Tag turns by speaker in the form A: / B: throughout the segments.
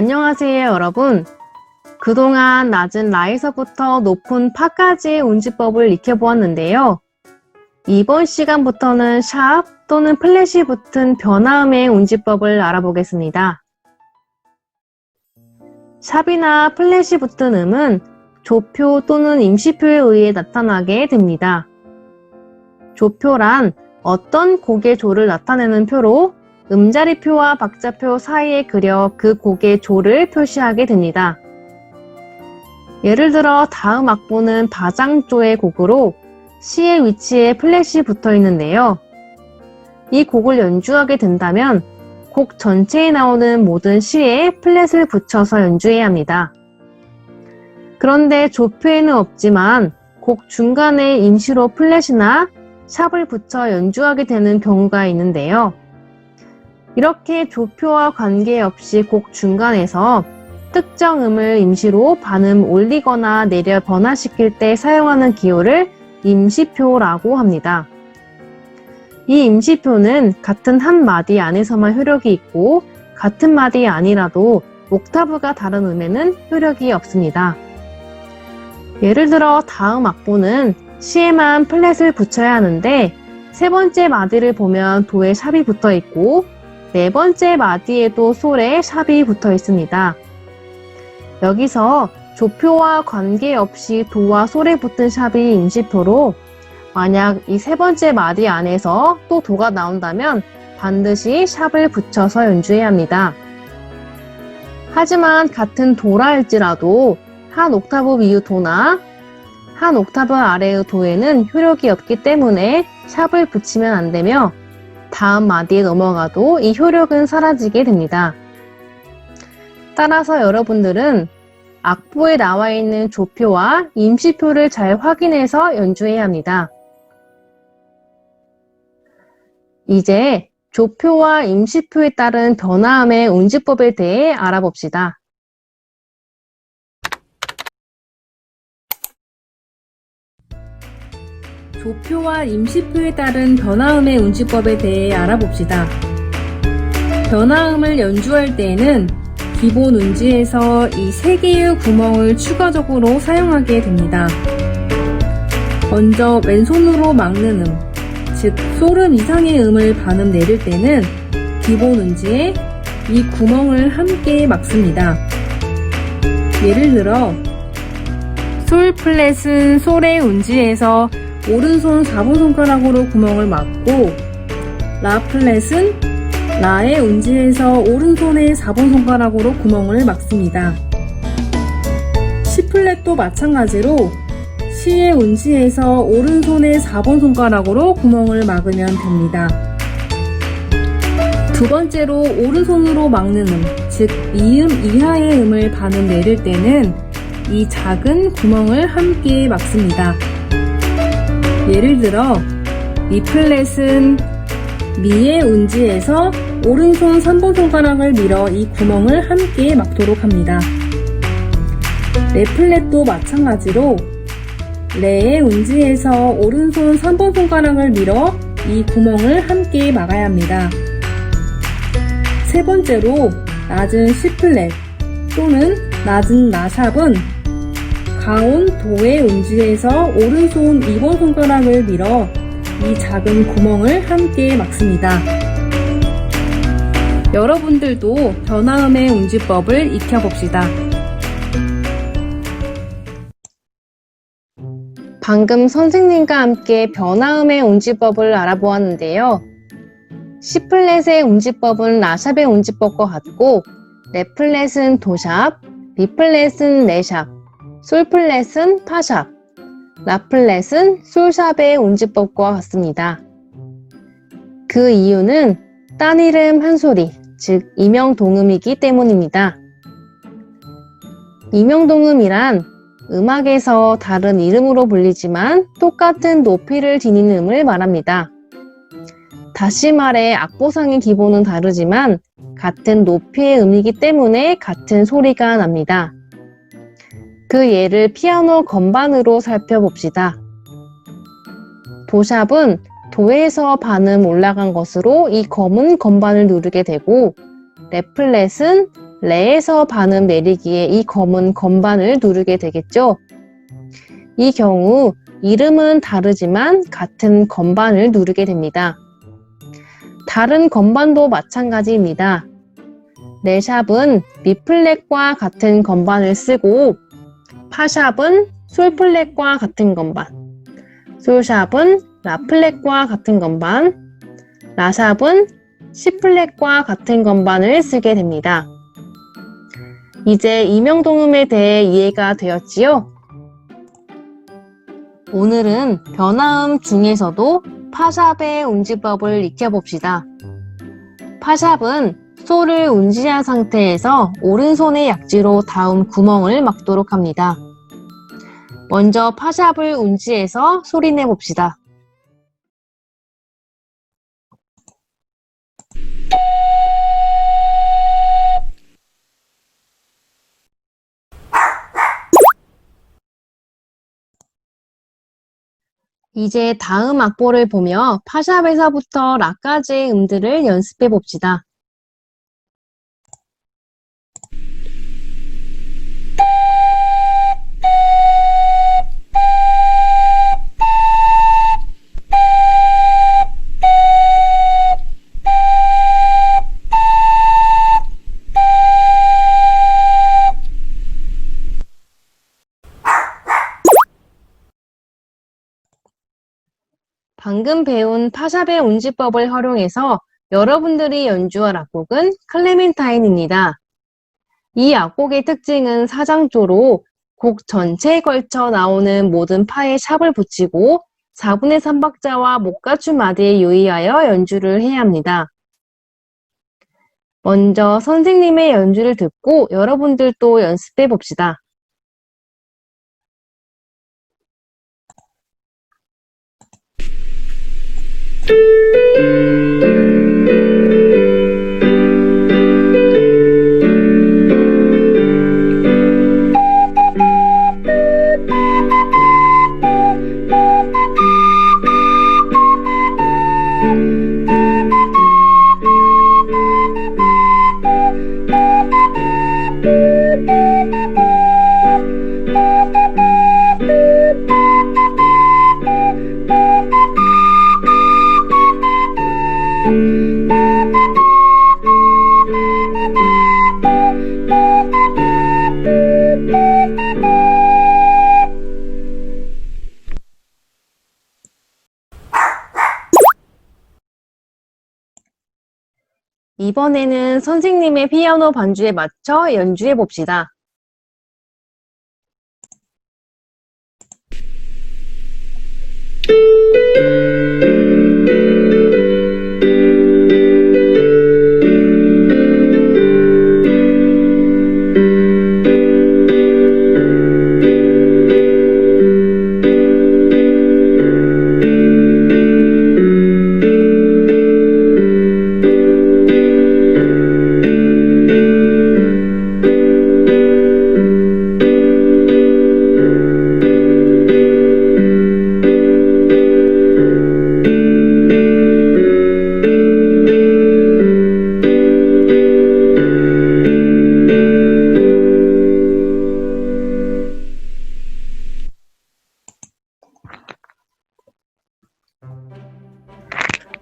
A: 안녕하세요, 여러분. 그동안 낮은 라에서부터 높은 파까지의 운지법을 익혀보았는데요. 이번 시간부터는 샵 또는 플랫이 붙은 변화음의 운지법을 알아보겠습니다. 샵이나 플랫이 붙은 음은 조표 또는 임시표에 의해 나타나게 됩니다. 조표란 어떤 곡의 조를 나타내는 표로 음자리표와 박자표 사이에 그려 그 곡의 조를 표시하게 됩니다. 예를 들어 다음 악보는 바장조의 곡으로 C의 위치에 플랫이 붙어 있는데요. 이 곡을 연주하게 된다면 곡 전체에 나오는 모든 C에 플랫을 붙여서 연주해야 합니다. 그런데 조표에는 없지만 곡 중간에 임시로 플랫이나 샵을 붙여 연주하게 되는 경우가 있는데요. 이렇게 조표와 관계없이 곡 중간에서 특정 음을 임시로 반음 올리거나 내려 변화시킬 때 사용하는 기호를 임시표라고 합니다. 이 임시표는 같은 한 마디 안에서만 효력이 있고 같은 마디 아니라도 옥타브가 다른 음에는 효력이 없습니다. 예를 들어 다음 악보는 C에만 플랫을 붙여야 하는데 세 번째 마디를 보면 도에 샵이 붙어 있고 네 번째 마디에도 솔에 샵이 붙어 있습니다. 여기서 조표와 관계없이 도와 솔에 붙은 샵이 임시표로 만약 이 세 번째 마디 안에서 또 도가 나온다면 반드시 샵을 붙여서 연주해야 합니다. 하지만 같은 도라 할지라도 한 옥타브 위의 도나 한 옥타브 아래의 도에는 효력이 없기 때문에 샵을 붙이면 안 되며 다음 마디에 넘어가도 이 효력은 사라지게 됩니다. 따라서 여러분들은 악보에 나와 있는 조표와 임시표를 잘 확인해서 연주해야 합니다. 이제 조표와 임시표에 따른 변화음의 운지법에 대해 알아봅시다. 조표와 임시표에 따른 변화음의 운지법에 대해 알아봅시다. 변화음을 연주할 때에는 기본 운지에서 이 세 개의 구멍을 추가적으로 사용하게 됩니다. 먼저 왼손으로 막는 음, 즉 솔음 이상의 음을 반음 내릴 때는 기본 운지에 이 구멍을 함께 막습니다. 예를 들어 솔 플랫은 솔의 운지에서 오른손 4번 손가락으로 구멍을 막고 라 플랫은 라의 운지에서 오른손의 4번 손가락으로 구멍을 막습니다. C 플랫도 마찬가지로 C의 운지에서 오른손의 4번 손가락으로 구멍을 막으면 됩니다. 두 번째로 오른손으로 막는 음, 즉 이음 이하의 음을 반음 내릴 때는 이 작은 구멍을 함께 막습니다. 예를 들어 미 플랫은 미의 운지에서 오른손 3번 손가락을 밀어 이 구멍을 함께 막도록 합니다. 레 플랫도 마찬가지로 레의 운지에서 오른손 3번 손가락을 밀어 이 구멍을 함께 막아야 합니다. 세 번째로 낮은 C 플랫 또는 낮은 라샵은 가온 도의 운지에서 오른손 2번 손가락을 밀어 이 작은 구멍을 함께 막습니다. 여러분들도 변화음의 운지법을 익혀봅시다. 방금 선생님과 함께 변화음의 운지법을 알아보았는데요. C 플랫의 운지법은 라샵의 운지법과 같고 레 플랫은 도샵, 미 플랫은 레샵, 솔 플랫은 파샵, 라 플랫은 솔샵의 운지법과 같습니다. 그 이유는 딴 이름 한 소리, 즉 이명동음이기 때문입니다. 이명동음이란 음악에서 다른 이름으로 불리지만 똑같은 높이를 지니는 음을 말합니다. 다시 말해 악보상의 기본은 다르지만 같은 높이의 음이기 때문에 같은 소리가 납니다. 그 예를 피아노 건반으로 살펴봅시다. 도샵은 도에서 반음 올라간 것으로 이 검은 건반을 누르게 되고 레 플랫은 레에서 반음 내리기에 이 검은 건반을 누르게 되겠죠. 이 경우 이름은 다르지만 같은 건반을 누르게 됩니다. 다른 건반도 마찬가지입니다. 레샵은 미플랫과 같은 건반을 쓰고 파샵은 솔플랫과 같은 건반, 솔샵은 라플랫과 같은 건반, 라샵은 C플랫과 같은 건반을 쓰게 됩니다. 이제 이명동음에 대해 이해가 되었지요? 오늘은 변화음 중에서도 파샵의 운지법을 익혀봅시다. 파샵은 소를 운지한 상태에서 오른손의 약지로 다음 구멍을 막도록 합니다. 먼저 파샵을 운지해서 소리내 봅시다. 이제 다음 악보를 보며 파샵에서부터 라까지의 음들을 연습해 봅시다. 방금 배운 파샵의 운지법을 활용해서 여러분들이 연주할 악곡은 클레멘타인입니다. 이 악곡의 특징은 사장조로 곡 전체에 걸쳐 나오는 모든 파에 샵을 붙이고 4분의 3박자와 못 갖춘 마디에 유의하여 연주를 해야 합니다. 먼저 선생님의 연주를 듣고 여러분들도 연습해 봅시다. 이번에는 선생님의 피아노 반주에 맞춰 연주해 봅시다.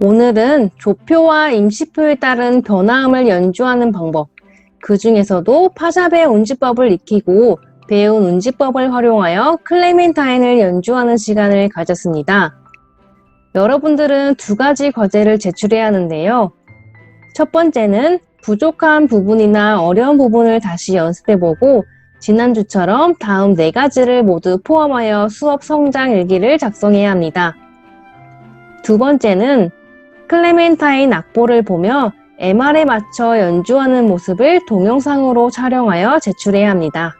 A: 오늘은 조표와 임시표에 따른 변화음을 연주하는 방법, 그 중에서도 파샵의 운지법을 익히고 배운 운지법을 활용하여 클레멘타인을 연주하는 시간을 가졌습니다. 여러분들은 두 가지 과제를 제출해야 하는데요. 첫 번째는 부족한 부분이나 어려운 부분을 다시 연습해보고 지난주처럼 다음 네 가지를 모두 포함하여 수업 성장 일기를 작성해야 합니다. 두 번째는 클레멘타인 악보를 보며 MR에 맞춰 연주하는 모습을 동영상으로 촬영하여 제출해야 합니다.